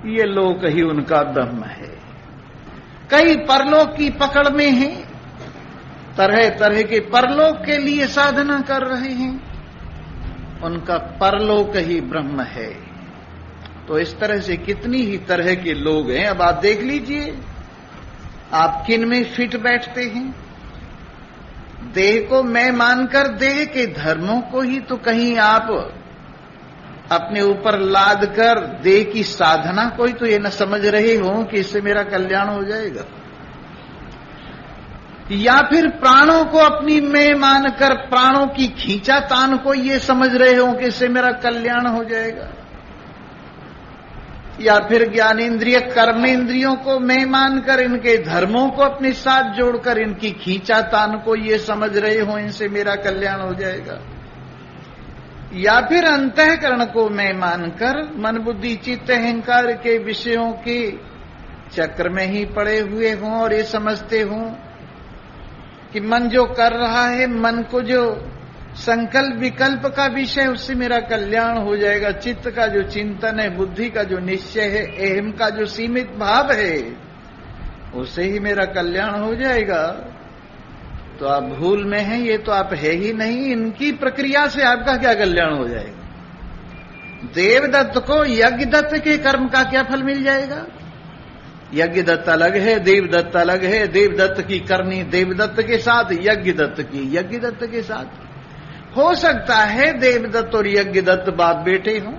ये लोक ही उनका ब्रह्म है। कई परलोक की पकड़ में हैं, तरह तरह के परलोक के लिए साधना कर रहे हैं, उनका परलोक ही ब्रह्म है। तो इस तरह से कितनी ही तरह के लोग हैं। अब आप देख लीजिए आप किन में फिट बैठते हैं। देह को मैं मानकर देह के धर्मों को ही तो कहीं आप अपने ऊपर लाद कर देह की साधना को ही तो ये न समझ रहे हो कि इससे मेरा कल्याण हो जाएगा, या फिर प्राणों को अपनी मैं मानकर प्राणों की खींचातान को ये समझ रहे हो कि इससे मेरा कल्याण हो जाएगा, या फिर ज्ञानेन्द्रिय कर्मेंद्रियों को मैं मानकर इनके धर्मों को अपने साथ जोड़कर इनकी खींचातान को ये समझ रहे हो इनसे मेरा कल्याण हो जाएगा, या फिर अंतःकरण को मैं मानकर मन बुद्धि चित्त अहंकार के विषयों के चक्र में ही पड़े हुए हों और ये समझते हों कि मन जो कर रहा है, मन को जो संकल्प विकल्प का विषय उससे मेरा कल्याण हो जाएगा, चित्त का जो चिंतन है, बुद्धि का जो निश्चय है, अहम का जो सीमित भाव है उससे ही मेरा कल्याण हो जाएगा। तो आप भूल में हैं, ये तो आप है ही नहीं। इनकी प्रक्रिया से आपका क्या कल्याण हो जाएगा? देवदत्त को यज्ञदत्त के कर्म का क्या फल मिल जाएगा? यज्ञदत्त अलग है, देवदत्त अलग है। देवदत्त की करनी देवदत्त के साथ, यज्ञदत्त की यज्ञदत्त के साथ। हो सकता है देवदत्त और यज्ञदत्त बाप बेटे हों,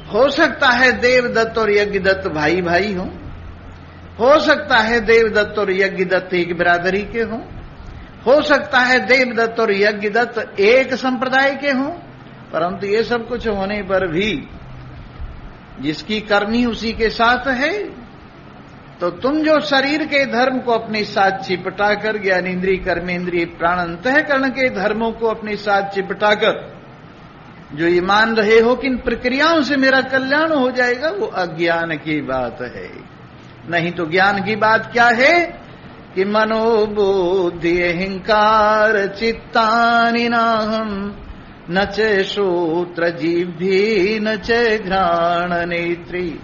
हो सकता है देवदत्त और यज्ञदत्त भाई भाई हों, हो सकता है देवदत्त और यज्ञदत्त एक बिरादरी के हों, हो सकता है देवदत्त और यज्ञदत्त एक संप्रदाय के हों, परंतु ये सब कुछ होने पर भी जिसकी करनी उसी के साथ है। तो तुम जो शरीर के धर्म को अपने साथ चिपटाकर, ज्ञानेन्द्रिय कर्मेंद्रिय प्राण अंतःकरण के धर्मों को अपने साथ चिपटाकर जो ये मान रहे हो कि इन प्रक्रियाओं से मेरा कल्याण हो जाएगा, वो अज्ञान की बात है। नहीं तो ज्ञान की बात क्या है कि मनोबुद्धि अहंकार चित्तानि नाहम न च श्रोत्र जिह्वी न च घ्राण नेत्री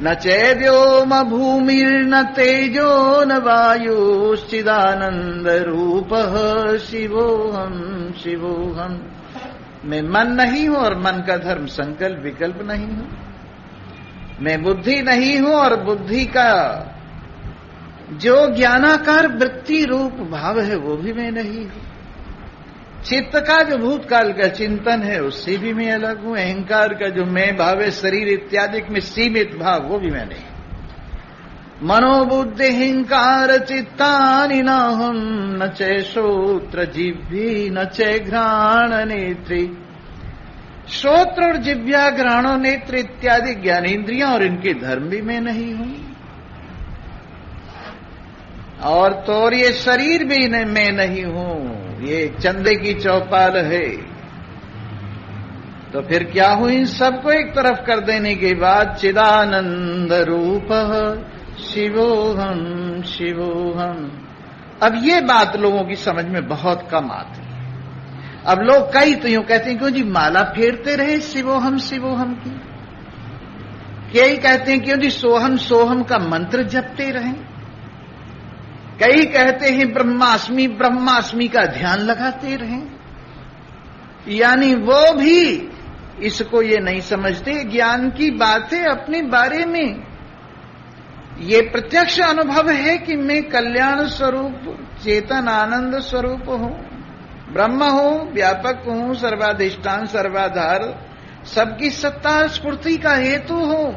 न चैव्योम भूमिर्न तेजो न वायुश्चिदानंद रूपः शिवोहम शिवोहम। मैं मन नहीं हूं और मन का धर्म संकल्प विकल्प नहीं हूं। मैं बुद्धि नहीं हूं और बुद्धि का जो ज्ञानाकार वृत्ति रूप भाव है वो भी मैं नहीं हूं। चित्त का जो भूतकाल का चिंतन है उससे भी मैं अलग हूं। अहंकार का जो मैं भाव है, शरीर इत्यादि में सीमित भाव, वो भी मैं नहीं। मनोबुद्धि अहंकार चित्तानि नाहम न च श्रोत्र जिह्वी न च घ्राण नेत्री। श्रोत्र और जिह्वा, घ्राणो नेत्र इत्यादि ज्ञानेन्द्रियां और इनके धर्म भी मैं नहीं हूं। और तो ये शरीर भी मैं नहीं हूं, ये चंदे की चौपाल है। तो फिर क्या हुई? इन सबको एक तरफ कर देने के बाद चिदानंद रूप शिवोहम शिवोहम। अब ये बात लोगों की समझ में बहुत कम आती है। अब लोग कई तो यूं कहते हैं क्यों जी माला फेरते रहे शिवोहम शिवोहम की। कई कहते हैं क्यों जी सोहम सोहम का मंत्र जपते रहे। कई कहते हैं ब्रह्मास्मि ब्रह्मास्मि का ध्यान लगाते रहें। यानी वो भी इसको ये नहीं समझते। ज्ञान की बात है अपने बारे में। ये प्रत्यक्ष अनुभव है कि मैं कल्याण स्वरूप चेतन आनंद स्वरूप हूं, ब्रह्म हूं, व्यापक हूं, सर्वाधिष्ठान सर्वाधार, सबकी सत्ता स्फूर्ति का हेतु हूं।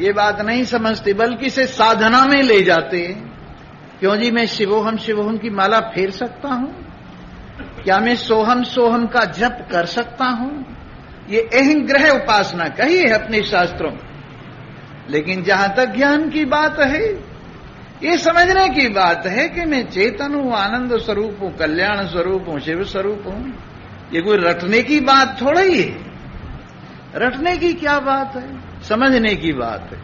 ये बात नहीं समझते, बल्कि इसे साधना में ले जाते। क्यों जी मैं शिवोहम शिवोहम की माला फेर सकता हूं? क्या मैं सोहम सोहम का जप कर सकता हूं? ये अहंग्रह उपासना कही है अपने शास्त्रों में। लेकिन जहां तक ज्ञान की बात है, ये समझने की बात है कि मैं चेतन हूं, आनंद स्वरूप हूं, कल्याण स्वरूप हूं, शिव स्वरूप हूं। ये कोई रटने की बात थोड़ा ही है। रटने की क्या बात है? समझने की बात है।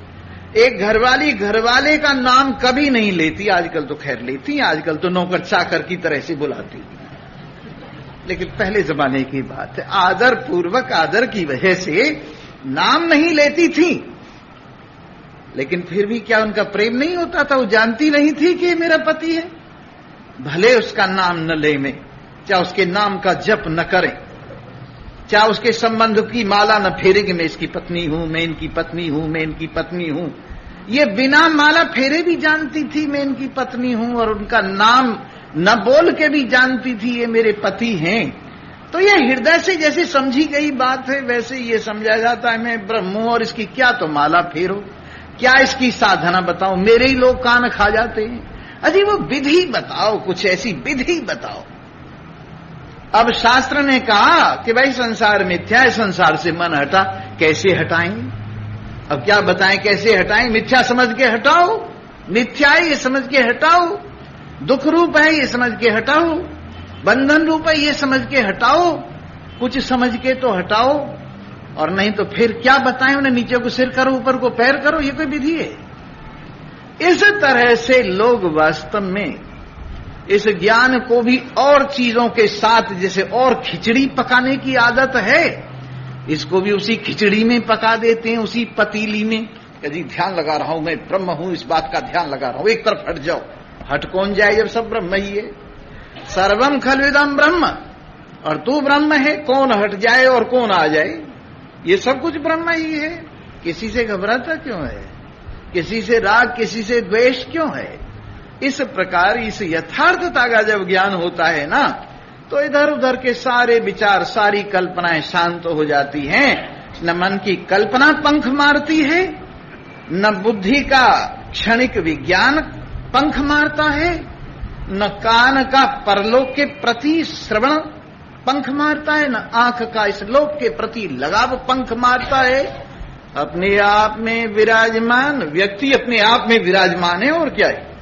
एक घरवाली घरवाले का नाम कभी नहीं लेती, आजकल तो खैर लेती, आजकल तो नौकर चाकर की तरह से बुलाती, लेकिन पहले जमाने की बात है। आदर पूर्वक आदर की वजह से नाम नहीं लेती थी। लेकिन फिर भी क्या उनका प्रेम नहीं होता था? वो जानती नहीं थी कि ये मेरा पति है। भले उसका नाम न ले में, चाहे उसके नाम का जप न करें, चाहे उसके संबंध की माला न फेरे कि मैं इसकी पत्नी हूं, मैं इनकी पत्नी हूं, मैं इनकी पत्नी हूं। ये बिना माला फेरे भी जानती थी मैं इनकी पत्नी हूं, और उनका नाम न बोल के भी जानती थी ये मेरे पति हैं। तो ये हृदय से जैसे समझी गई बात है, वैसे ये समझा जाता है मैं ब्रह्म हूं, और इसकी क्या तो माला फेरो, क्या इसकी साधना बताओ, मेरे ही लोग कान खा जाते हैं। अजी वो विधि बताओ, कुछ ऐसी विधि बताओ। अब शास्त्र ने कहा कि भाई संसार मिथ्या है, संसार से मन हटा, कैसे हटाएंगे? अब क्या बताएं कैसे हटाएं? मिथ्या समझ के हटाओ, मिथ्या है ये समझ के हटाओ, दुख रूप है ये समझ के हटाओ, बंधन रूप है ये समझ के हटाओ, कुछ समझ के तो हटाओ, और नहीं तो फिर क्या बताएं उन्हें? नीचे को सिर करो, ऊपर को पैर करो, ये कोई विधि है? इस तरह से लोग वास्तव में इस ज्ञान को भी और चीजों के साथ, जैसे और खिचड़ी पकाने की आदत है, इसको भी उसी खिचड़ी में पका देते हैं, उसी पतीली में। जी ध्यान लगा रहा हूं, मैं ब्रह्म हूं, इस बात का ध्यान लगा रहा हूं, एक तरफ हट जाओ। हट कौन जाए जब सब ब्रह्म ही है? सर्वम खल्विदम ब्रह्म, और तू ब्रह्म है, कौन हट जाए और कौन आ जाए? ये सब कुछ ब्रह्म ही है। किसी से घबराता क्यों है? किसी से राग, किसी से द्वेष क्यों है? इस प्रकार इस यथार्थता का जब ज्ञान होता है ना, तो इधर उधर के सारे विचार, सारी कल्पनाएं शांत हो जाती हैं। न मन की कल्पना पंख मारती है, न बुद्धि का क्षणिक विज्ञान पंख मारता है, न कान का परलोक के प्रति श्रवण पंख मारता है, न आंख का इस लोक के प्रति लगाव पंख मारता है। अपने आप में विराजमान व्यक्ति अपने आप में विराजमान है, और क्या है?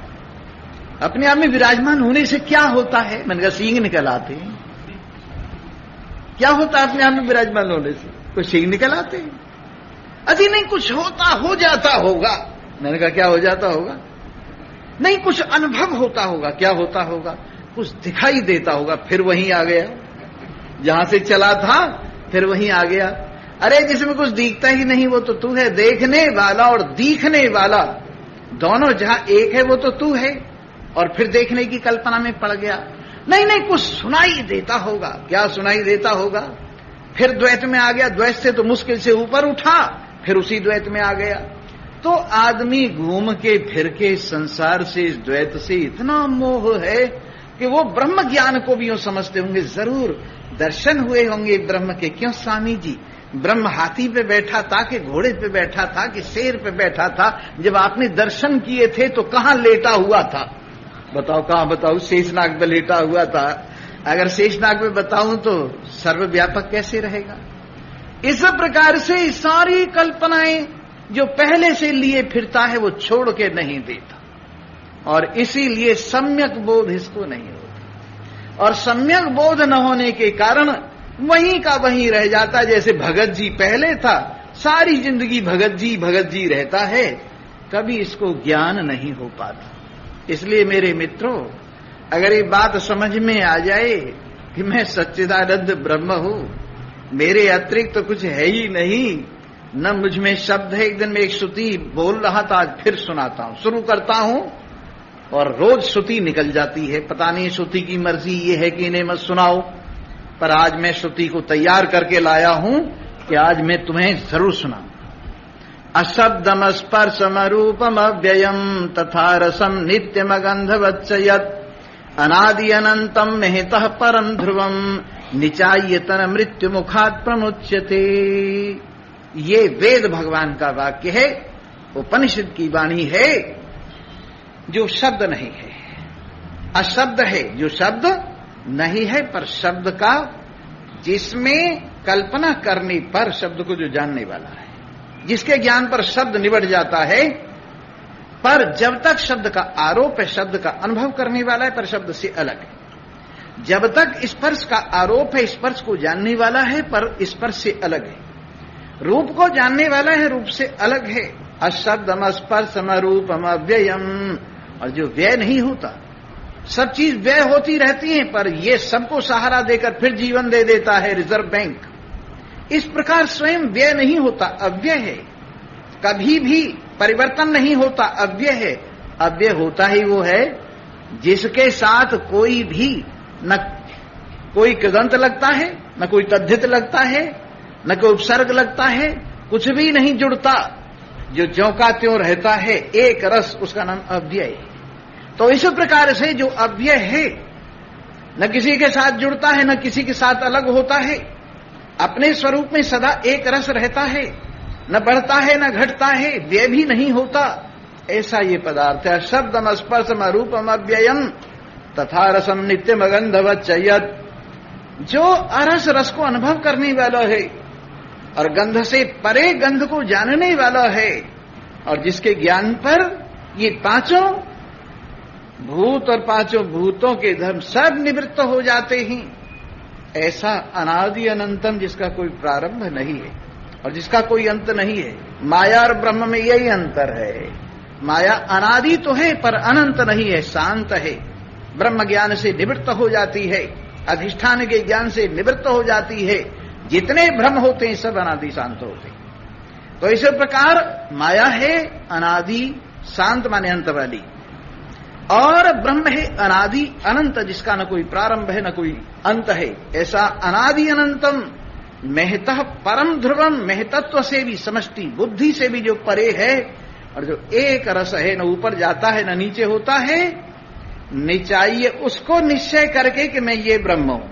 अपने आप में विराजमान होने से क्या होता है? मैंने कहा सींग निकल आते हैं। क्या होता है अपने आप में विराजमान होने से? कुछ सींग निकल आते हैं? अजी नहीं, कुछ होता हो जाता होगा। मैंने कहा क्या हो जाता होगा? नहीं, कुछ अनुभव होता होगा। क्या होता होगा? कुछ दिखाई देता होगा, फिर वहीं आ गया जहां से चला था, फिर वहीं आ गया। अरे जिसमें कुछ दिखता ही नहीं वो तो तू है। देखने वाला और दिखने वाला दोनों जहां एक है वो तो तू है, और फिर देखने की कल्पना में पड़ गया। नहीं नहीं, कुछ सुनाई देता होगा। क्या सुनाई देता होगा? फिर द्वैत में आ गया, द्वैत से तो मुश्किल से ऊपर उठा, फिर उसी द्वैत में आ गया। तो आदमी घूम के फिर के संसार से, इस द्वैत से इतना मोह है कि वो ब्रह्म ज्ञान को भी यूं समझते होंगे, जरूर दर्शन हुए होंगे ब्रह्म के। क्यों स्वामी जी? ब्रह्म हाथी पे बैठा था कि घोड़े पे बैठा था कि शेर पे बैठा था? जब आपने दर्शन किए थे तो कहां लेटा हुआ था? बताओ कहां? बताओ। शेषनाग पे लेटा हुआ था। अगर शेषनाग पे बताऊं तो सर्वव्यापक कैसे रहेगा? इस प्रकार से सारी कल्पनाएं जो पहले से लिए फिरता है वो छोड़ के नहीं देता, और इसीलिए सम्यक बोध इसको नहीं होता। और सम्यक बोध न होने के कारण वहीं का वहीं रह जाता। जैसे भगत जी पहले था, सारी जिंदगी भगत जी रहता है, कभी इसको ज्ञान नहीं हो पाता। इसलिए मेरे मित्रों, अगर ये बात समझ में आ जाए कि मैं सच्चिदानंद ब्रह्म हूं, मेरे अतिरिक्त तो कुछ है ही नहीं, न मुझ में शब्द है। एक दिन मैं एक श्रुति बोल रहा था, आज फिर सुनाता हूं। शुरू करता हूं और रोज श्रुति निकल जाती है। पता नहीं श्रुति की मर्जी ये है कि इन्हें मत सुनाओ, पर आज मैं श्रुति को तैयार करके लाया हूं कि आज मैं तुम्हें जरूर सुनाऊं। अशब्दम स्पर्शम रूपम अव्ययम तथा रसम नित्यमगंधवच्च यत् अनादि अनंतम निहितः परम ध्रुवम निचायतन मृत्यु मुखात् प्रमुच्यते। ये वेद भगवान का वाक्य है, उपनिषद की वाणी है, जो शब्द नहीं है, अशब्द है, जो शब्द नहीं है, पर शब्द का जिसमें कल्पना करने पर शब्द को जो जानने वाला है, जिसके ज्ञान पर शब्द निबट जाता है, पर जब तक शब्द का आरोप है, शब्द का अनुभव करने वाला है, पर शब्द से अलग है। जब तक स्पर्श का आरोप है, स्पर्श को जानने वाला है, पर स्पर्श से अलग है। रूप को जानने वाला है, रूप से अलग है। अशब्दम स्पर्शम रूपम अव्ययम। और जो व्यय नहीं होता, सब चीज व्यय होती रहती है, पर ये सबको सहारा देकर फिर जीवन दे देता है रिजर्व बैंक। इस प्रकार स्वयं व्यय नहीं होता, अव्यय है। कभी भी परिवर्तन नहीं होता, अव्यय है। अव्यय होता ही वो है जिसके साथ कोई भी न कोई कृदंत लगता है, न कोई तद्धित लगता है, न कोई उपसर्ग लगता है, कुछ भी नहीं जुड़ता, जो ज्यों का त्यों रहता है, एक रस, उसका नाम अव्यय है। तो इस प्रकार से जो अव्यय है, न किसी के साथ जुड़ता है, न किसी के साथ अलग होता है, अपने स्वरूप में सदा एक रस रहता है, न बढ़ता है न घटता है, व्यय भी नहीं होता, ऐसा ये पदार्थ है। शब्दम स्पर्शम रूपम अव्ययम तथा रसम नित्यम गंधवच्चयत्। जो अरस रस को अनुभव करने वाला है और गंध से परे गंध को जानने वाला है, और जिसके ज्ञान पर ये पांचों भूत और पांचों भूतों के धर्म सब निवृत्त हो जाते हैं, ऐसा अनादि अनंतम जिसका कोई प्रारंभ नहीं है और जिसका कोई अंत नहीं है। माया और ब्रह्म में यही अंतर है। माया अनादि तो है पर अनंत नहीं है, शांत है। ब्रह्म ज्ञान से निवृत्त हो जाती है, अधिष्ठान के ज्ञान से निवृत्त हो जाती है। जितने भ्रम होते हैं सब अनादि शांत होते हैं। तो इस प्रकार माया है अनादि शांत माने अंत वाली, और ब्रह्म है अनादि अनंत जिसका न कोई प्रारंभ है न कोई अंत है। ऐसा अनादि अनंतम महतः परम ध्रुवम, महतत्व से भी, समष्टि बुद्धि से भी जो परे है, और जो एक रस है, न ऊपर जाता है न नीचे होता है, निचाइए उसको निश्चय करके कि मैं ये ब्रह्म हूं,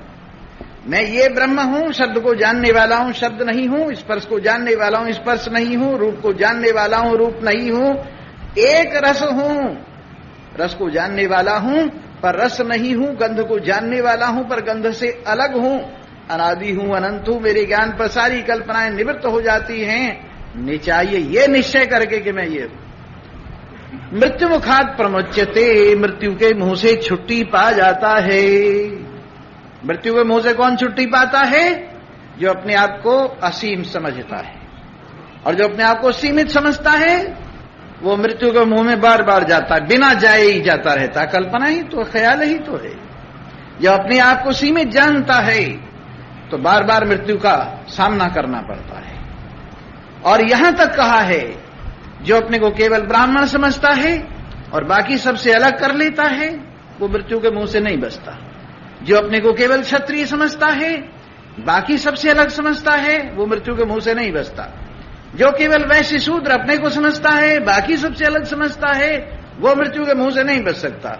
मैं ये ब्रह्म हूं। शब्द को जानने वाला हूं, शब्द नहीं हूं। स्पर्श को जानने वाला हूं, स्पर्श नहीं हूं। रूप को जानने वाला हूं, रूप नहीं हूं। एक रस हूं, रस को जानने वाला हूं पर रस नहीं हूं। गंध को जानने वाला हूं पर गंध से अलग हूं। अनादि हूं, अनंत हूं। मेरे ज्ञान पर सारी कल्पनाएं निवृत्त हो जाती हैं। निचाइए ये निश्चय करके कि मैं ये मृत्यु मुखात प्रमुच्यते, मृत्यु के मुंह से छुट्टी पा जाता है। मृत्यु के मुंह से कौन छुट्टी पाता है? जो अपने आप को असीम समझता है, और जो अपने आप को सीमित समझता है वो मृत्यु के मुंह में बार बार जाता है, बिना जाए ही जाता रहता। कल्पना ही तो, ख्याल ही तो है। जो अपने आप को सीमित जानता है तो बार बार मृत्यु का सामना करना पड़ता है। और यहां तक कहा है, जो अपने को केवल ब्राह्मण समझता है और बाकी सबसे अलग कर लेता है वो मृत्यु के मुंह से नहीं बचता। जो अपने को केवल क्षत्रिय समझता है, बाकी सबसे अलग समझता है, वो मृत्यु के मुंह से नहीं बचता। जो केवल वैश्य शूद्र अपने को समझता है, बाकी सबसे अलग समझता है, वो मृत्यु के मुंह से नहीं बच सकता।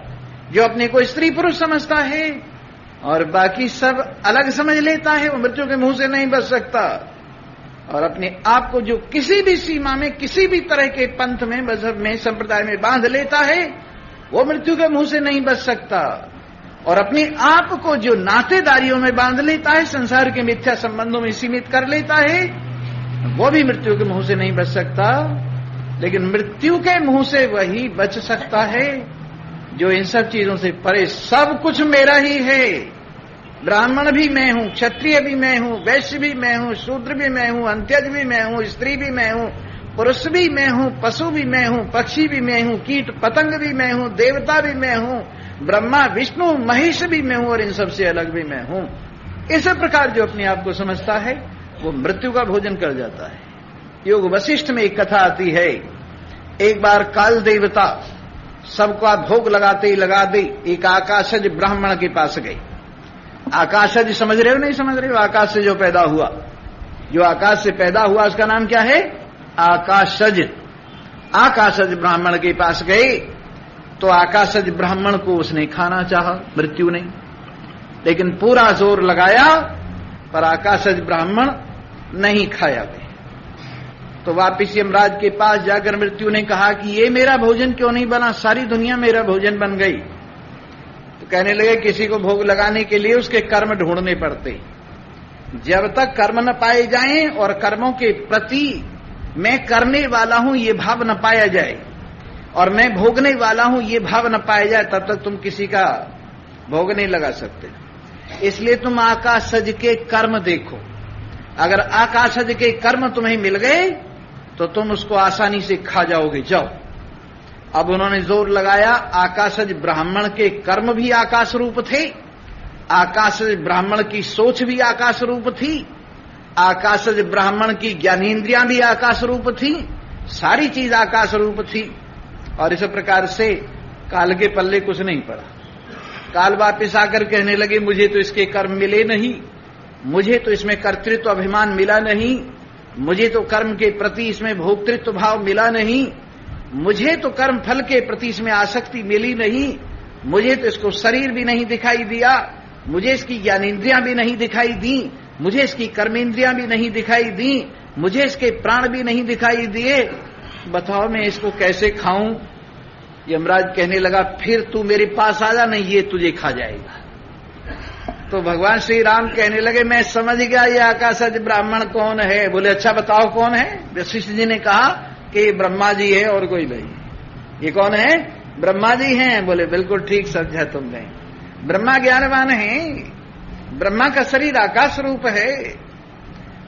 जो अपने को स्त्री पुरुष समझता है और बाकी सब अलग समझ लेता है, वो मृत्यु के मुंह से नहीं बच सकता। और अपने आप को जो किसी भी सीमा में, किसी भी तरह के पंथ में, मजहब में, संप्रदाय में बांध लेता है, वो मृत्यु के मुंह से नहीं बच सकता। और अपने आप को जो नातेदारियों में बांध लेता है, संसार के मिथ्या संबंधों में सीमित कर लेता है, वो भी मृत्यु के मुंह से नहीं बच सकता। लेकिन मृत्यु के मुंह से वही बच सकता है जो इन सब चीजों से परे, सब कुछ मेरा ही है। ब्राह्मण भी मैं हूं, क्षत्रिय भी मैं हूं, वैश्य भी मैं हूं, शूद्र भी मैं हूं, अंत्यज भी मैं हूं, स्त्री भी मैं हूं, पुरुष भी मैं हूं, पशु भी मैं हूं, पक्षी भी मैं हूं, कीट पतंग भी मैं हूं, देवता भी मैं हूं, ब्रह्मा विष्णु महेश भी मैं हूं, और इन सबसे अलग भी मैं हूं। इस प्रकार जो अपने आप को समझता है वो मृत्यु का भोजन कर जाता है। योग वशिष्ठ में एक कथा आती है। एक बार काल देवता सबका भोग लगाते ही लगा दे, एक आकाशज ब्राह्मण के पास गए। आकाशज समझ रहे हो नहीं समझ रहे हो? आकाश से जो पैदा हुआ, जो आकाश से पैदा हुआ उसका नाम क्या है? आकाशज। आकाशज ब्राह्मण के पास गए तो आकाशज ब्राह्मण को उसने खाना चाहा, मृत्यु ने, लेकिन पूरा जोर लगाया पर आकाशज ब्राह्मण नहीं खाया गया। तो वापिस यमराज के पास जाकर मृत्यु ने कहा कि ये मेरा भोजन क्यों नहीं बना, सारी दुनिया मेरा भोजन बन गई। तो कहने लगे किसी को भोग लगाने के लिए उसके कर्म ढूंढने पड़ते। जब तक कर्म न पाए जाएं और कर्मों के प्रति मैं करने वाला हूं ये भाव न पाया जाए और मैं भोगने वाला हूं ये भाव न पाया जाए, तब तक तुम किसी का भोग नहीं लगा सकते। इसलिए तुम आकाशज के कर्म देखो। अगर आकाशज के कर्म तुम्हें मिल गए तो तुम उसको आसानी से खा जाओगे, जाओ। अब उन्होंने जोर लगाया। आकाशज ब्राह्मण के कर्म भी आकाश रूप थे, आकाशज ब्राह्मण की सोच भी आकाश रूप थी, आकाशज ब्राह्मण की ज्ञानेन्द्रियां भी आकाश रूप थी, सारी चीज आकाश रूप थी। और इस प्रकार से काल के पल्ले कुछ नहीं पड़ा। काल वापिस आकर कहने लगे मुझे तो इसके कर्म मिले नहीं, मुझे तो इसमें कर्तृत्व अभिमान मिला नहीं, मुझे तो कर्म के प्रति इसमें भोक्तृत्व भाव मिला नहीं, मुझे तो कर्म फल के प्रति इसमें आसक्ति मिली नहीं, मुझे तो इसको शरीर भी नहीं दिखाई दिया, मुझे इसकी ज्ञानेन्द्रियां भी नहीं दिखाई दी, मुझे इसकी कर्मेंद्रियां भी नहीं दिखाई दी, मुझे इसके प्राण भी नहीं दिखाई दिए। बताओ मैं इसको कैसे खाऊं? यमराज कहने लगा फिर तू मेरे पास आ जा, नहीं ये तुझे खा जाएगा। तो भगवान श्री राम कहने लगे मैं समझ गया ये आकाशज ब्राह्मण कौन है। बोले अच्छा बताओ कौन है? वशिष्ठ जी ने कहा कि ये ब्रह्मा जी है और कोई नहीं। ये कौन है? ब्रह्मा जी हैं। बोले बिल्कुल ठीक समझा तुमने, ब्रह्मा ज्ञानवान है, ब्रह्मा का शरीर आकाश रूप है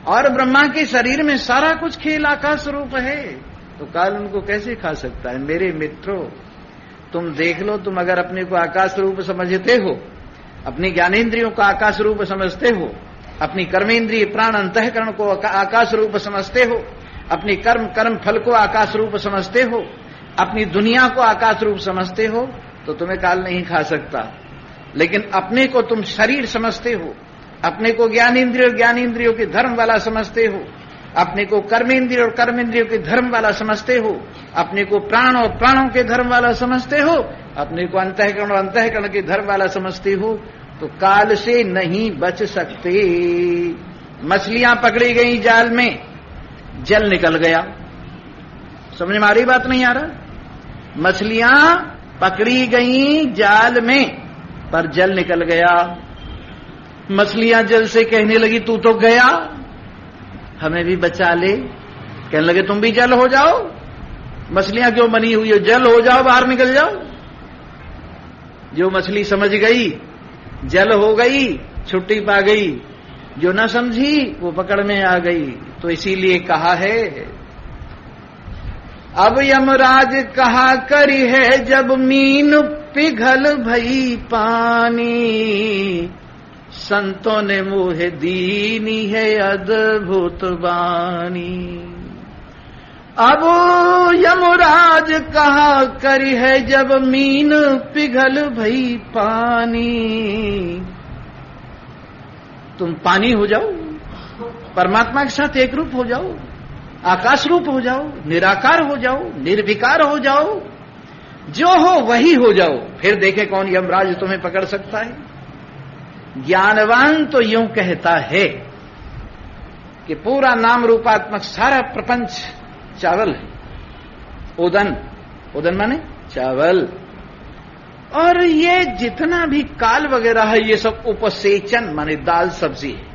और ब्रह्मा के शरीर में सारा कुछ खेल आकाश रूप है, तो काल उनको कैसे खा सकता है? मेरे मित्रों तुम देख लो, तुम अगर अपने को आकाश रूप समझते हो, अपनी ज्ञानेन्द्रियों को आकाश रूप समझते हो, अपनी कर्मेंद्रिय प्राण अंतःकरण को आकाश रूप समझते हो, अपनी कर्म फल को आकाश रूप समझते हो, अपनी दुनिया को आकाश रूप समझते हो, तो तुम्हें काल नहीं खा सकता। लेकिन अपने को तुम शरीर समझते हो, अपने को ज्ञानेन्द्रियों के धर्म वाला समझते हो, अपने को कर्मेंद्रिय और कर्मेंद्रियों के धर्म वाला समझते हो, अपने को प्राण और प्राणों के धर्म वाला समझते हो, अपने को अंतःकरण और अंतःकरण के धर्म वाला समझते हो, तो काल से नहीं बच सकते। मछलियां पकड़ी गई जाल में, जल निकल गया। समझ में आ रही बात? नहीं आ रहा? मछलियां पकड़ी गई जाल में पर जल निकल गया। मछलियां जल से कहने लगी तू तो गया, हमें भी बचा ले। कहने लगे तुम भी जल हो जाओ, मछलियां क्यों बनी हुई हो, जल हो जाओ, बाहर निकल जाओ। जो मछली समझ गई जल हो गई, छुट्टी पा गई, जो न समझी वो पकड़ में आ गई। तो इसीलिए कहा है अब यमराज कहा करी है जब मीन पिघल भई पानी, संतों ने मुहे दीनी है अद्भुत बानी। अब यमराज कहा करी है जब मीन पिघल भई पानी, तुम पानी हो जाओ, परमात्मा के साथ एक रूप हो जाओ, आकाश रूप हो जाओ, निराकार हो जाओ, निर्विकार हो जाओ, जो हो वही हो जाओ, फिर देखे कौन यमराज तुम्हें पकड़ सकता है। ज्ञानवान तो यूं कहता है कि पूरा नाम रूपात्मक सारा प्रपंच चावल है, उदन, उदन माने चावल, और ये जितना भी काल वगैरह है ये सब उपसेचन माने दाल सब्जी है,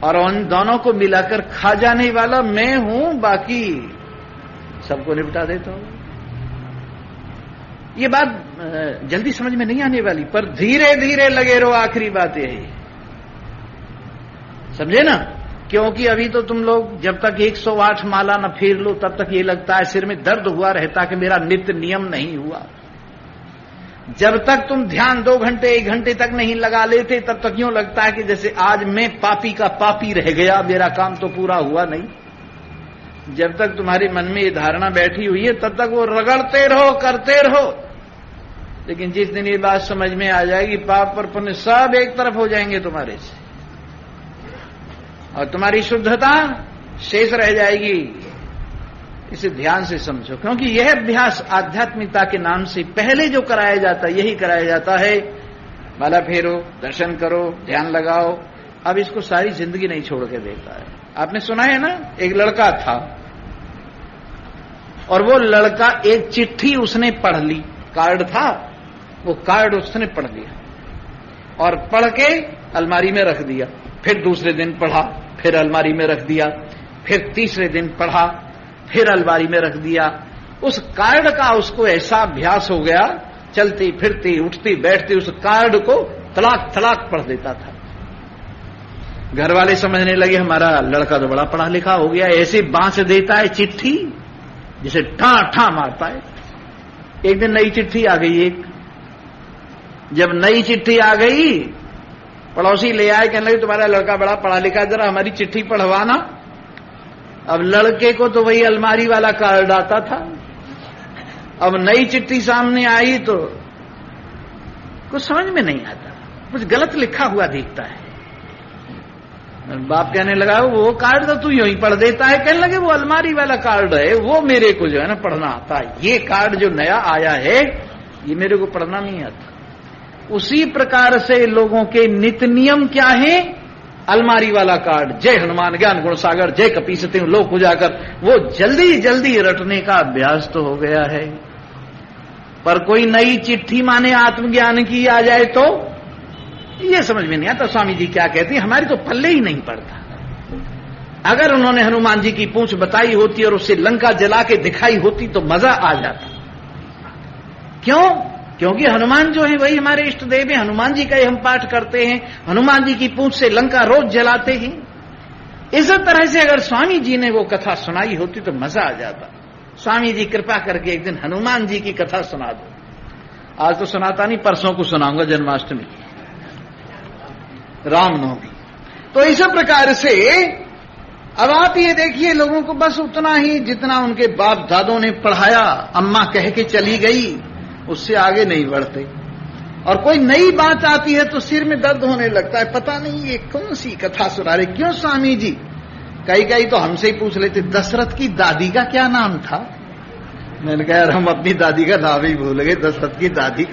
और उन दोनों को मिलाकर खा जाने वाला मैं हूं, बाकी सबको निपटा देता हूं। ये बात जल्दी समझ में नहीं आने वाली, पर धीरे धीरे लगे रहो, आखिरी बात यही है, समझे ना? क्योंकि अभी तो तुम लोग जब तक 108 माला न फेर लो तब तक ये लगता है सिर में दर्द हुआ रहता कि मेरा नित्य नियम नहीं हुआ। जब तक तुम ध्यान 2 घंटे 1 घंटे तक नहीं लगा लेते तब तक यूं लगता है कि जैसे आज मैं पापी का पापी रह गया, मेरा काम तो पूरा हुआ नहीं। जब तक तुम्हारे मन में ये धारणा बैठी हुई है तब तक वो रगड़ते रहो, करते रहो, लेकिन जिस दिन ये बात समझ में आ जाएगी पाप और पुण्य सब एक तरफ हो जाएंगे तुम्हारे से, और तुम्हारी शुद्धता शेष रह जाएगी। इसे ध्यान से समझो, क्योंकि यह अभ्यास आध्यात्मिकता के नाम से पहले जो कराया जाता है यही कराया जाता है। माला फेरो, दर्शन करो, ध्यान लगाओ। अब इसको सारी जिंदगी नहीं छोड़ के देता है। आपने सुना है ना, एक लड़का था और वो लड़का एक चिट्ठी उसने पढ़ ली, कार्ड था, वो कार्ड उसने पढ़ लिया और पढ़ के अलमारी में रख दिया। फिर दूसरे दिन पढ़ा, फिर अलमारी में रख दिया, फिर तीसरे दिन पढ़ा, फिर अलमारी में रख दिया। उस कार्ड का उसको ऐसा अभ्यास हो गया, चलती फिरती उठती बैठती उस कार्ड को तलाक तलाक पढ़ देता था। घर वाले समझने लगे हमारा लड़का तो बड़ा पढ़ा लिखा हो गया, ऐसे बांस देता है चिट्ठी जिसे ठा ठा मारता है। एक दिन नई चिट्ठी आ गई, एक जब नई चिट्ठी आ गई पड़ोसी ले आए, कहने लगे तुम्हारा लड़का बड़ा पढ़ा लिखा, जरा हमारी चिट्ठी पढ़वाना। अब लड़के को तो वही अलमारी वाला कार्ड आता था, अब नई चिट्ठी सामने आई तो कुछ समझ में नहीं आता, कुछ गलत लिखा हुआ दिखता है। बाप कहने लगा वो कार्ड तो तू यूं ही पढ़ देता है। कहने लगे वो अलमारी वाला कार्ड है, वो मेरे को जो है ना पढ़ना आता है, ये कार्ड जो नया आया है ये मेरे को पढ़ना नहीं आता। उसी प्रकार से लोगों के नित्य नियम क्या है? अलमारी वाला कार्ड, जय हनुमान ज्ञान गुण सागर, जय कपीसति लोक उजागर, वो जल्दी जल्दी रटने का अभ्यास तो हो गया है। पर कोई नई चिट्ठी माने आत्मज्ञान की आ जाए तो ये समझ में नहीं आता स्वामी जी क्या कहते हैं, हमारी तो पल्ले ही नहीं पड़ता। अगर उन्होंने हनुमान जी की पूंछ बताई होती और उससे लंका जला के दिखाई होती तो मजा आ जाता। क्यों? क्योंकि हनुमान जो है वही हमारे इष्ट देव हैं, हनुमान जी का ही हम पाठ करते हैं, हनुमान जी की पूंछ से लंका रोज जलाते हैं। इस तरह से अगर स्वामी जी ने वो कथा सुनाई होती तो मजा आ जाता। स्वामी जी कृपा करके एक दिन हनुमान जी की कथा सुना दो। आज तो सुनाता नहीं, परसों को सुनाऊंगा, जन्माष्टमी रामनवमी। तो इस प्रकार से अब आप ये देखिए, लोगों को बस उतना ही जितना उनके बाप दादों ने पढ़ाया, अम्मा कह के चली गई, उससे आगे नहीं बढ़ते। और कोई नई बात आती है तो सिर में दर्द होने लगता है, पता नहीं ये कौन सी कथा सुना रहे, क्यों स्वामी जी। कई तो हमसे ही पूछ लेते, दशरथ की दादी का क्या नाम था? मैंने कहा यार हम अपनी दादी का नाम ही भूल गए, दशरथ की दादी।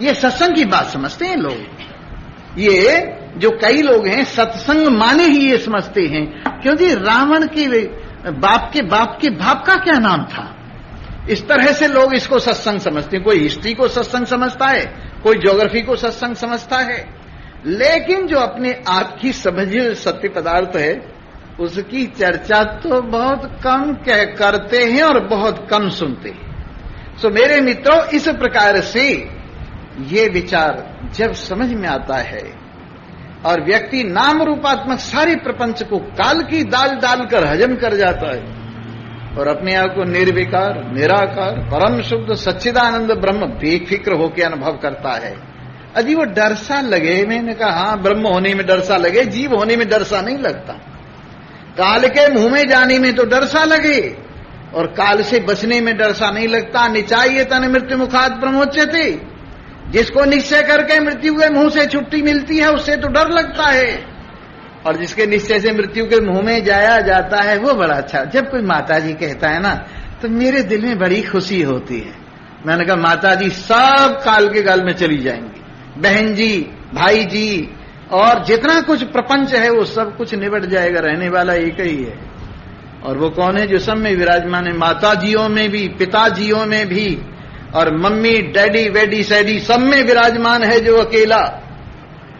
ये सत्संग की बात समझते हैं लोग। ये जो कई लोग हैं सत्संग माने ही ये समझते हैं, क्योंकि रावण के बाप के बाप का क्या नाम था। इस तरह से लोग इसको सत्संग समझते हैं। कोई हिस्ट्री को सत्संग समझता है, कोई ज्योग्राफी को सत्संग समझता है, लेकिन जो अपने आप की समझ सत्य पदार्थ है उसकी चर्चा तो बहुत कम करते हैं और बहुत कम सुनते हैं। सो मेरे मित्रों, इस प्रकार से ये विचार जब समझ में आता है और व्यक्ति नाम रूपात्मक सारे प्रपंच को काल की दाल डालकर हजम कर जाता है और अपने आप को निर्विकार, निराकार, परम शुद्ध सच्चिदानंद ब्रह्म बेफिक्र होकर अनुभव करता है। अजी वो डर सा लगे, मैंने कहा हाँ ब्रह्म होने में डर सा लगे, जीव होने में डर सा नहीं लगता। काल के मुंह में जाने में तो डर सा लगे और काल से बचने में डर सा नहीं लगता। निचाइए तन मृत्यु मुखात ब्रह्मोच्यते, जिसको निश्चय करके मृत्यु के मुंह से छुट्टी मिलती है उससे तो डर लगता है, और जिसके निश्चय से मृत्यु के मुंह में जाया जाता है वो बड़ा अच्छा। जब कोई माता जी कहता है ना तो मेरे दिल में बड़ी खुशी होती है। मैंने कहा माता जी सब काल के गाल में चली जाएंगी, बहन जी, भाई जी, और जितना कुछ प्रपंच है वो सब कुछ निबट जाएगा, रहने वाला एक ही है। और वो कौन है? जो सब में विराजमान है, माता जियों में भी, पिताजियों में भी, और मम्मी डैडी वेडी सैडी सब में विराजमान है जो अकेला,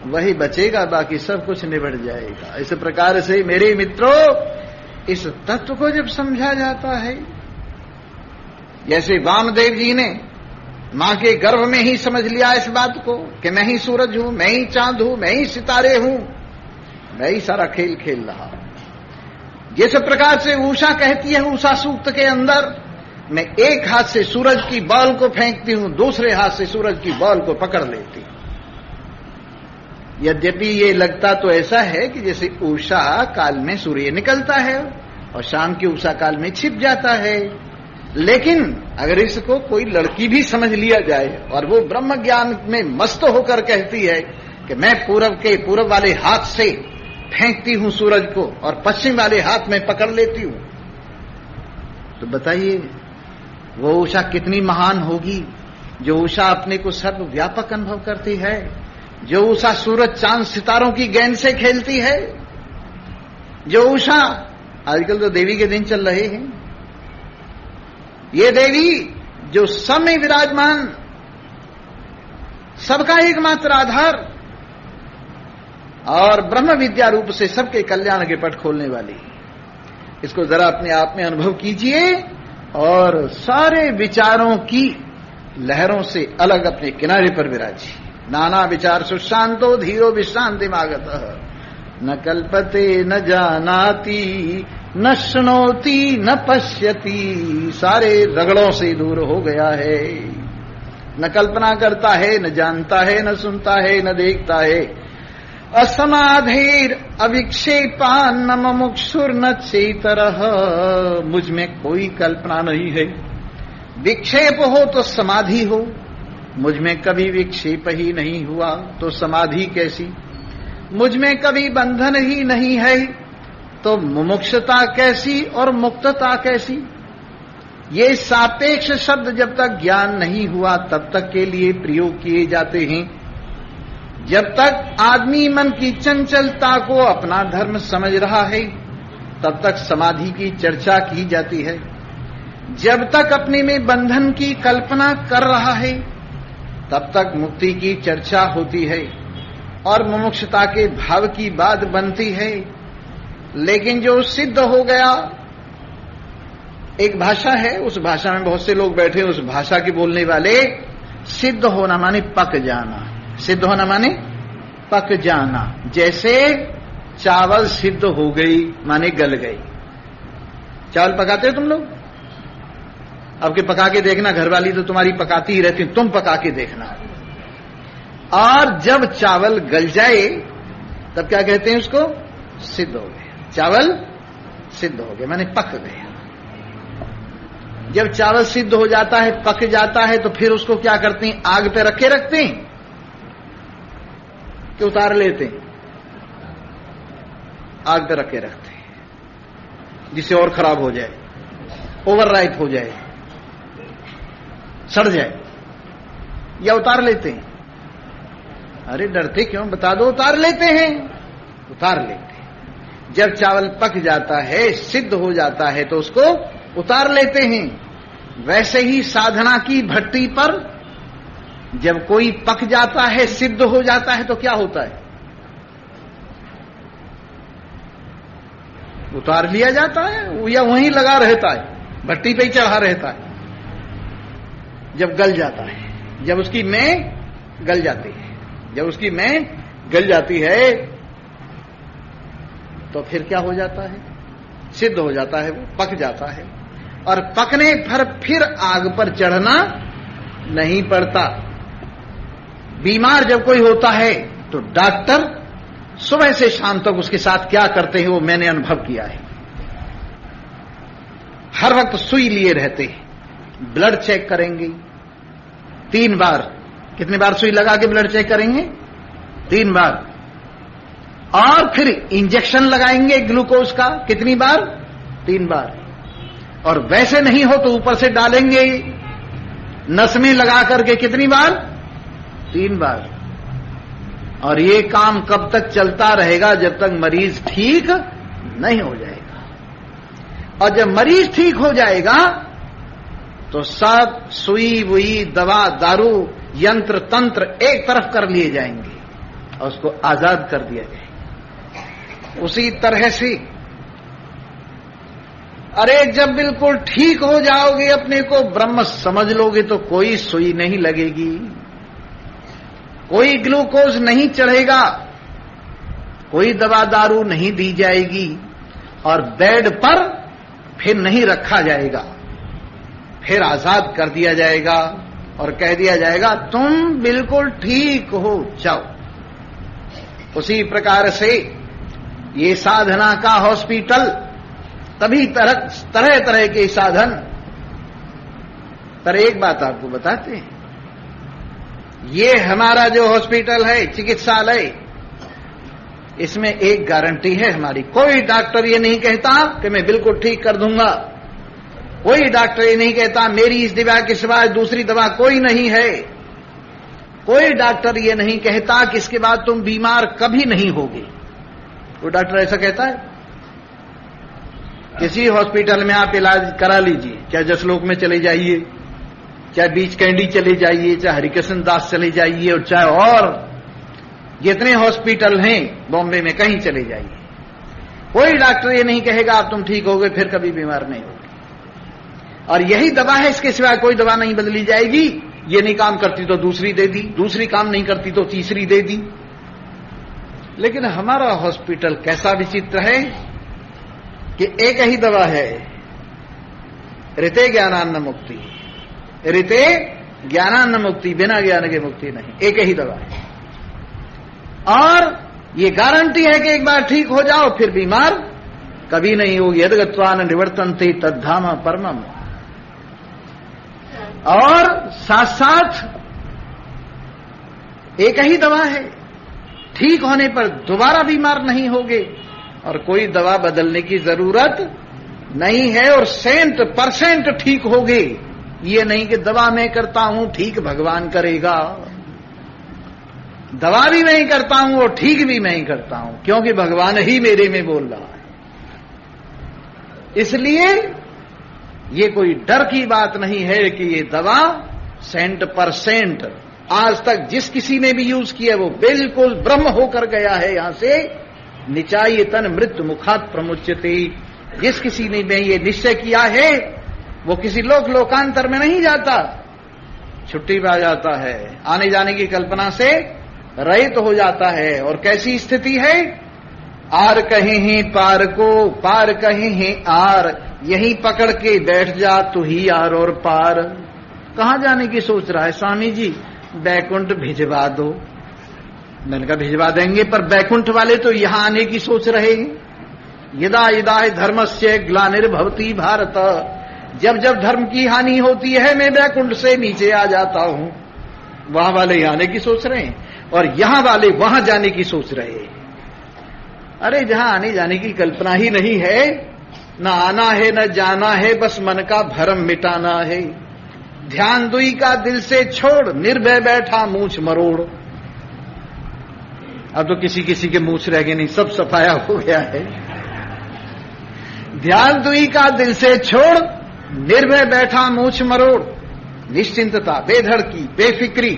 वही बचेगा, बाकी सब कुछ निबट जाएगा। इस प्रकार से मेरे मित्रों, इस तत्व को जब समझा जाता है, जैसे वामदेव जी ने मां के गर्भ में ही समझ लिया इस बात को कि मैं ही सूरज हूं, मैं ही चांद हूं, मैं ही सितारे हूं, मैं ही सारा खेल खेल रहा। जिस प्रकार से उषा कहती है उषा सूक्त के अंदर, मैं एक हाथ से सूरज की बॉल को फेंकती हूं, दूसरे हाथ से सूरज की बॉल को पकड़ लेती हूं। यद्यपि ये लगता तो ऐसा है कि जैसे उषा काल में सूर्य निकलता है और शाम की उषा काल में छिप जाता है, लेकिन अगर इसको कोई लड़की भी समझ लिया जाए और वो ब्रह्म ज्ञान में मस्त होकर कहती है कि मैं पूरब वाले हाथ से फेंकती हूं सूरज को और पश्चिम वाले हाथ में पकड़ लेती हूं, तो बताइए वो उषा कितनी महान होगी। जो उषा अपने को सर्वव्यापक अनुभव करती है, जो उषा सूरज चांद सितारों की गेंद से खेलती है, जो उषा, आजकल तो देवी के दिन चल रहे हैं, ये देवी जो सब में विराजमान, सबका एकमात्र आधार और ब्रह्म विद्या रूप से सबके कल्याण के पट खोलने वाली, इसको जरा अपने आप में अनुभव कीजिए और सारे विचारों की लहरों से अलग अपने किनारे पर विराजिए। नाना विचार सुशांतो धीरो विश्रांति मागत, न कल्पते न जानाति न शृणोति न पश्यति, सारे रगड़ों से दूर हो गया है। न कल्पना करता है, न जानता है, न सुनता है, न देखता है। असमाधेर अविक्षेपा न मुमुक्षुर न चेतरः, मुझ में कोई कल्पना नहीं है। विक्षेप हो तो समाधि हो, मुझ में कभी विक्षेप ही नहीं हुआ तो समाधि कैसी। मुझ में कभी बंधन ही नहीं है तो मुमुक्षता कैसी और मुक्तता कैसी। ये सापेक्ष शब्द जब तक ज्ञान नहीं हुआ तब तक के लिए प्रयोग किए जाते हैं। जब तक आदमी मन की चंचलता को अपना धर्म समझ रहा है तब तक समाधि की चर्चा की जाती है। जब तक अपने में बंधन की कल्पना कर रहा है तब तक मुक्ति की चर्चा होती है और मुमुक्षता के भाव की बात बनती है। लेकिन जो सिद्ध हो गया, एक भाषा है, उस भाषा में बहुत से लोग बैठे, उस भाषा के बोलने वाले, सिद्ध होना माने पक जाना, सिद्ध होना माने पक जाना। जैसे चावल सिद्ध हो गई माने गल गई। चावल पकाते हो तुम लोग? अब के पका के देखना, घरवाली तो तुम्हारी पकाती ही रहती, तुम पका के देखना। और जब चावल गल जाए तब क्या कहते हैं उसको? सिद्ध हो गए। चावल सिद्ध हो गए माने पक गए। जब चावल सिद्ध हो जाता है, पक जाता है, तो फिर उसको क्या करते हैं? आग पे रखे रखते हैं कि उतार लेते हैं? आग पे रखे रखते हैं जिससे और खराब हो जाए, ओवरराइप हो जाए, सड़ जाए, या उतार लेते हैं? अरे डरते क्यों, बता दो। उतार लेते हैं, उतार लेते हैं। जब चावल पक जाता है, सिद्ध हो जाता है, तो उसको उतार लेते हैं। वैसे ही साधना की भट्टी पर जब कोई पक जाता है, सिद्ध हो जाता है, तो क्या होता है? उतार लिया जाता है या वहीं लगा रहता है, भट्टी पे ही चढ़ा रहता है। जब गल जाता है, जब उसकी में गल जाती है, जब उसकी में गल जाती है तो फिर क्या हो जाता है? सिद्ध हो जाता है, वो पक जाता है। और पकने पर फिर आग पर चढ़ना नहीं पड़ता। बीमार जब कोई होता है तो डॉक्टर सुबह से शाम तक उसके साथ क्या करते हैं वो मैंने अनुभव किया है। हर वक्त सुई लिए रहते हैं, ब्लड चेक करेंगे 3 बार। कितने बार सुई लगा के ब्लड चेक करेंगे? 3 बार। और फिर इंजेक्शन लगाएंगे ग्लूकोज का, कितनी बार? 3 बार। और वैसे नहीं हो तो ऊपर से डालेंगे नस में लगा करके, कितनी बार? 3 बार। और ये काम कब तक चलता रहेगा? जब तक मरीज ठीक नहीं हो जाएगा। और जब मरीज ठीक हो जाएगा तो सब सुई वुई, दवा दारू, यंत्र तंत्र एक तरफ कर लिए जाएंगे और उसको आजाद कर दिया जाएगा। उसी तरह से अरे जब बिल्कुल ठीक हो जाओगे, अपने को ब्रह्म समझ लोगे, तो कोई सुई नहीं लगेगी, कोई ग्लूकोज नहीं चढ़ेगा, कोई दवा दारू नहीं दी जाएगी, और बेड पर फिर नहीं रखा जाएगा, फिर आजाद कर दिया जाएगा और कह दिया जाएगा तुम बिल्कुल ठीक हो, जाओ। उसी प्रकार से ये साधना का हॉस्पिटल, तभी तरह तरह के साधन। पर एक बात आपको बताते हैं, ये हमारा जो हॉस्पिटल है, चिकित्सालय, इसमें एक गारंटी है हमारी। कोई डॉक्टर ये नहीं कहता कि मैं बिल्कुल ठीक कर दूंगा, कोई डॉक्टर ये नहीं कहता मेरी इस दवा के सिवाय दूसरी दवा कोई नहीं है, कोई डॉक्टर ये नहीं कहता कि इसके बाद तुम बीमार कभी नहीं होगे। कोई डॉक्टर ऐसा कहता है? किसी हॉस्पिटल में आप इलाज करा लीजिए, चाहे जसलोक में चले जाइए, चाहे बीच कैंडी चले जाइए, चाहे हरिकृष्ण दास चले जाइए, और चाहे और जितने हॉस्पिटल हैं बॉम्बे में कहीं चले जाइए, कोई डॉक्टर ये नहीं कहेगा आप तुम ठीक हो गए फिर कभी बीमार नहीं होगे। और यही दवा है, इसके सिवाय कोई दवा नहीं बदली जाएगी। ये नहीं काम करती तो दूसरी दे दी, दूसरी काम नहीं करती तो तीसरी दे दी। लेकिन हमारा हॉस्पिटल कैसा विचित्र है कि एक ही दवा है, ऋते ज्ञानान्न मुक्ति, ऋते ज्ञानान्न मुक्ति, बिना ज्ञान के मुक्ति नहीं, एक ही दवा है। और ये गारंटी है कि एक बार ठीक हो जाओ फिर बीमार कभी नहीं होगी। यद्गत्वा न निवर्तन्ते तद्धाम परमम। और साथ साथ एक ही दवा है, ठीक होने पर दोबारा बीमार नहीं होगे और कोई दवा बदलने की जरूरत नहीं है और 100% ठीक होगे। ये नहीं कि दवा मैं करता हूं ठीक भगवान करेगा, दवा भी मैं ही करता हूं और ठीक भी मैं ही करता हूं, क्योंकि भगवान ही मेरे में बोल रहा है। इसलिए ये कोई डर की बात नहीं है कि ये दवा 100% आज तक जिस किसी ने भी यूज किया वो बिल्कुल ब्रह्म होकर गया है। यहां से निचाई तन मृत्यु मुखात प्रमुच्यते। जिस किसी ने भी ये निश्चय किया है वो किसी लोकांतर में नहीं जाता, छुट्टी पा जाता है, आने जाने की कल्पना से रहित हो जाता है। और कैसी स्थिति है? आर कहीं ही पार को, पार कहीं ही आर, यहीं पकड़ के बैठ जा तू ही आर और पार। कहां जाने की सोच रहा है? स्वामी जी बैकुंठ भिजवा दो। मैंने कहा भिजवा देंगे, पर बैकुंठ वाले तो यहां आने की सोच रहे हैं। यदा यदा धर्मस्य ग्लानिर्भवति भारत, जब जब धर्म की हानि होती है मैं बैकुंठ से नीचे आ जाता हूं। वहां वाले यहां आने की सोच रहे हैं और यहां वाले वहां जाने की सोच रहे हैं। अरे जहां आने जाने की कल्पना ही नहीं है, न आना है न जाना है, बस मन का भरम मिटाना है। ध्यान दुई का दिल से छोड़, निर्भय बैठा मूछ मरोड़। अब तो किसी किसी के मूछ रह गए नहीं, सब सफाया हो गया है। ध्यान दुई का दिल से छोड़, निर्भय बैठा मूछ मरोड़। निश्चिंतता, बेधड़की, बेफिक्री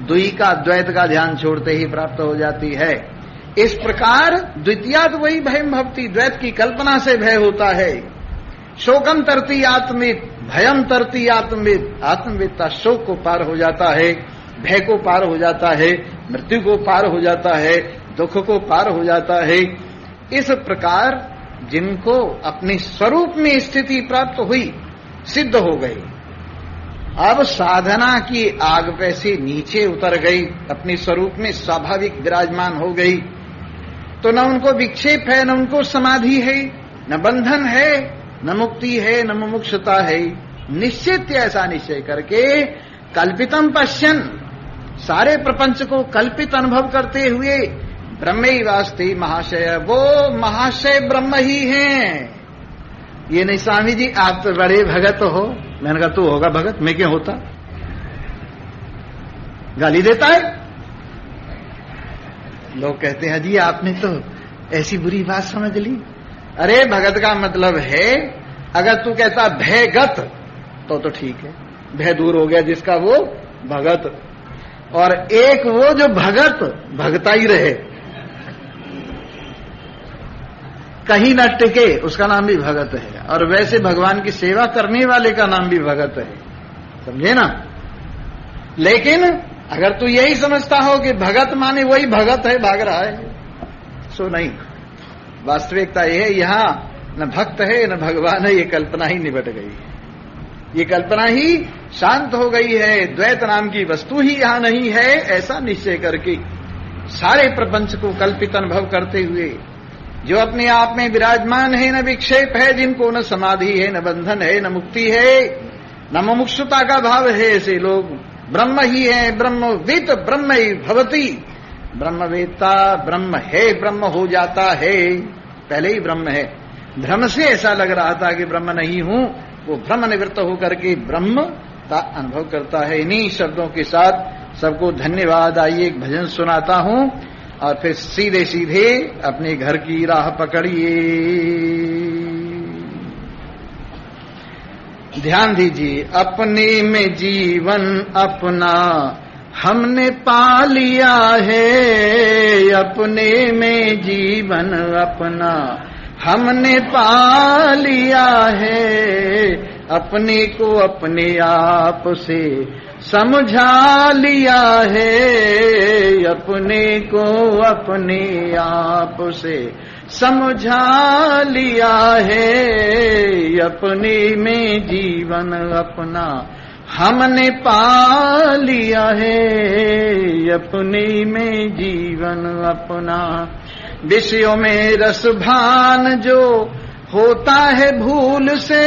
दुई का, द्वैत का ध्यान छोड़ते ही प्राप्त हो जाती है। इस प्रकार द्वितीयात वही भयम भक्ति, द्वैत की कल्पना से भय होता है। शोकम तरती आत्मित, भयम तरती आत्मविद, आत्मविदता शोक को पार हो जाता है, भय को पार हो जाता है, मृत्यु को पार हो जाता है, दुख को पार हो जाता है। इस प्रकार जिनको अपने स्वरूप में स्थिति प्राप्त हुई, सिद्ध हो गई, अब साधना की आग पे से नीचे उतर गई, अपने स्वरूप में स्वाभाविक विराजमान हो गई, तो न उनको विक्षेप है, न उनको समाधि है, न बंधन है, न मुक्ति है, न मुमुक्षुता है। निश्चित ऐसा निश्चय करके कल्पितम पश्यन, सारे प्रपंच को कल्पित अनुभव करते हुए ब्रह्मैवास्ति महाशय, वो महाशय ब्रह्म ही हैं। ये नहीं स्वामी जी आप तो बड़े भगत हो। मैंने कहा तू होगा भगत, मैं क्या होता? गाली देता है। लोग कहते हैं जी आपने तो ऐसी बुरी बात समझ ली। अरे भगत का मतलब है, अगर तू कहता भयगत तो ठीक है, भय दूर हो गया जिसका वो भगत। और एक वो जो भगत भगता ही रहे, कहीं न टिके, उसका नाम भी भगत है। और वैसे भगवान की सेवा करने वाले का नाम भी भगत है, समझे ना। लेकिन अगर तू यही समझता हो कि भगत माने वही भगत है, भाग रहा है, सो नहीं। वास्तविकता यह है यहां न भक्त है न भगवान है, ये कल्पना ही निबट गई है, ये कल्पना ही शांत हो गई है। द्वैत नाम की वस्तु ही यहां नहीं है, ऐसा निश्चय करके सारे प्रपंच को कल्पित अनुभव करते हुए जो अपने आप में विराजमान है, न विक्षेप है, जिनको न समाधि है, न बंधन है, न मुक्ति है, न मुमुक्षुता का भाव है, ऐसे लोग ब्रह्म ही है। ब्रह्मविद ब्रह्म ही भवति, ब्रह्मवेत्ता ब्रह्म है, ब्रह्म हो जाता है, पहले ही ब्रह्म है। भ्रम से ऐसा लग रहा था कि ब्रह्म नहीं हूं, वो भ्रम निवृत्त होकर के ब्रह्म का अनुभव करता है। इन्हीं शब्दों के साथ सबको धन्यवाद। आइए एक भजन सुनाता हूं और फिर सीधे सीधे अपने घर की राह पकड़िए। ध्यान दीजिए। अपने में जीवन अपना हमने पा लिया है, अपने में जीवन अपना हमने पा लिया है, अपने को अपने आप से समझा लिया है, अपने को अपने आप से समझा लिया है, अपने में जीवन अपना हमने पा लिया है अपने में जीवन अपना। विषयों में रस भान जो होता है भूल से,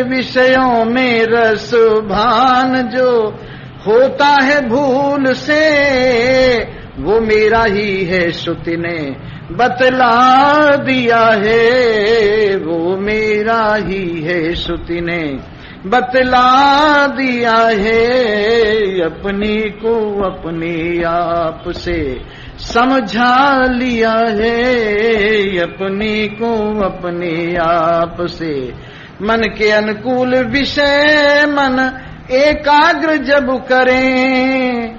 विषयों में रस भान जो होता है भूल से, वो मेरा ही है श्रुति ने बतला दिया है, वो मेरा ही है श्रुति ने बतला दिया है। अपनी को अपने आप से समझा लिया है, अपनी को अपने आप से। मन के अनुकूल विषय मन एकाग्र जब करें,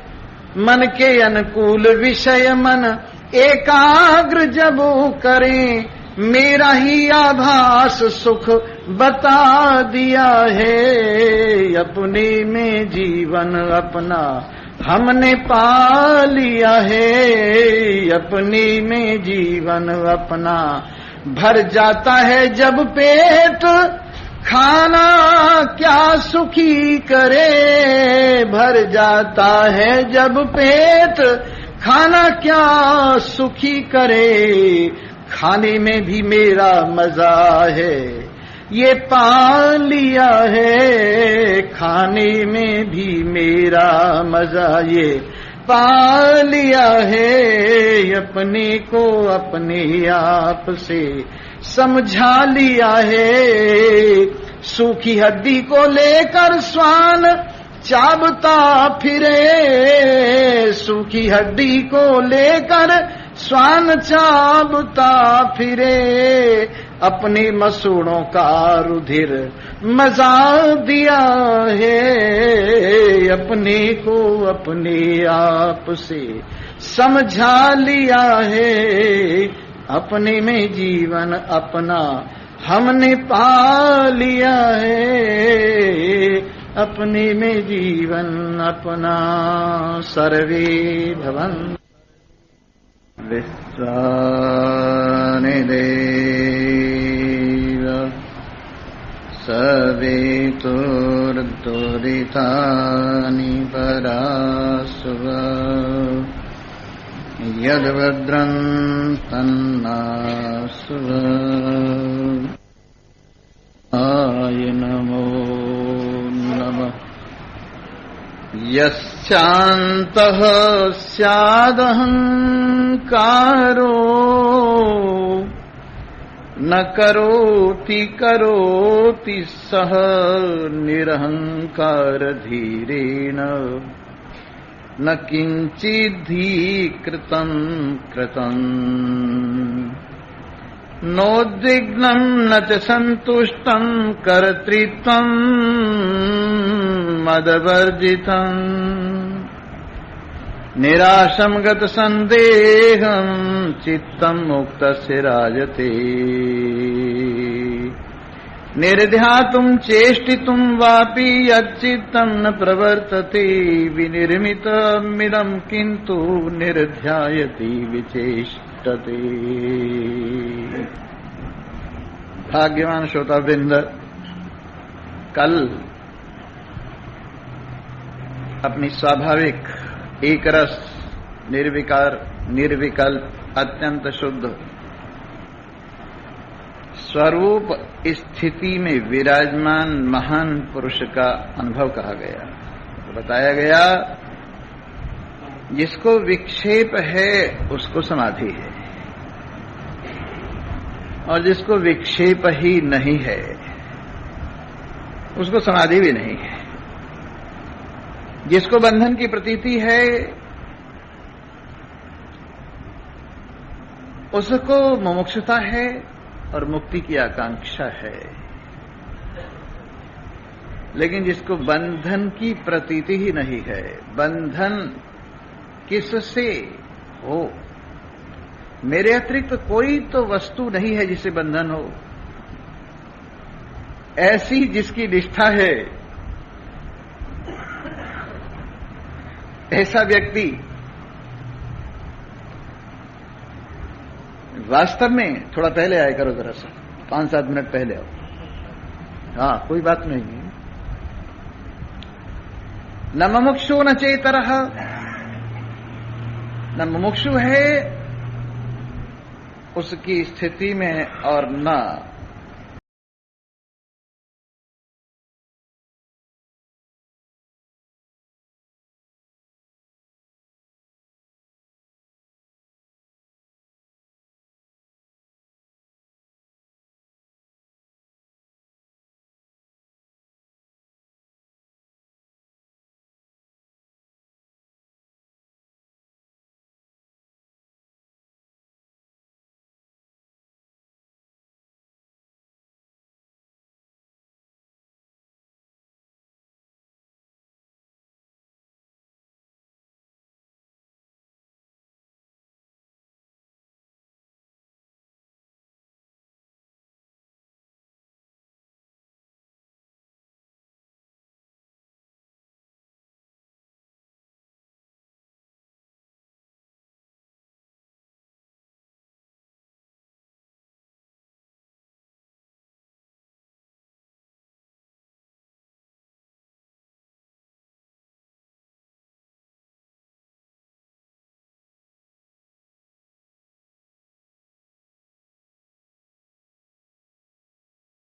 मन के अनुकूल विषय मन एकाग्र जब करें, मेरा ही आभास सुख बता दिया है। अपने में जीवन अपना हमने पा लिया है, अपने में जीवन अपना। भर जाता है जब पेट खाना क्या सुखी करे, भर जाता है जब पेट खाना क्या सुखी करे। खाने में भी मेरा मजा है ये पा लिया है, खाने में भी मेरा मजा ये पा लिया है। अपने को अपने आप से समझा लिया है। सूखी हड्डी को लेकर श्वान चाबता फिरे, सूखी हड्डी को लेकर श्वान चाबता फिरे। अपने मसूड़ों का रुधिर मजा दिया है, अपने को अपने आप से समझा लिया है। अपने में जीवन अपना हमने पा लिया है, अपने में जीवन अपना। सर्वे भवन्तु विश्वानि देव सवितुर्दुरितानि परासुव। यद्भद्रं तन्नासुव। आय नमो नमः। यस्यान्तः स्यादहंकारो न करोति करोति सः निरहंकार धीरेण। न किंचिद्धि कृतं कृतं नोद्विग्नं न च संतुष्टं कर्तृत्वं मदवर्जितं। निराशं गत संदेहं चित्तं मुक्तस्य राजते। निर्ध्यातुं चेष्टितुं वापि यच्चित्तं न प्रवर्तते। विनिर्मितमिदं किन्तु निर्ध्यायति विचेष्टते। भाग्यवान श्रोतावृंद, कल अपनी स्वाभाविक एक रस निर्विकार निर्विकल्प अत्यंत शुद्ध स्वरूप स्थिति में विराजमान महान पुरुष का अनुभव कहा गया। बताया गया जिसको विक्षेप है उसको समाधि है, और जिसको विक्षेप ही नहीं है उसको समाधि भी नहीं है। जिसको बंधन की प्रतीति है उसको मुमुक्षुता है और मुक्ति की आकांक्षा है। लेकिन जिसको बंधन की प्रतीति ही नहीं है, बंधन किससे हो, मेरे अतिरिक्त कोई तो वस्तु नहीं है जिसे बंधन हो, ऐसी जिसकी निष्ठा है, ऐसा व्यक्ति वास्तव में थोड़ा पहले आया करो, जरा सा 5-7 मिनट पहले आओ। हाँ, कोई बात नहीं है। न मुमुक्षु न चेतरः, न मुमुक्षु है उसकी स्थिति में और न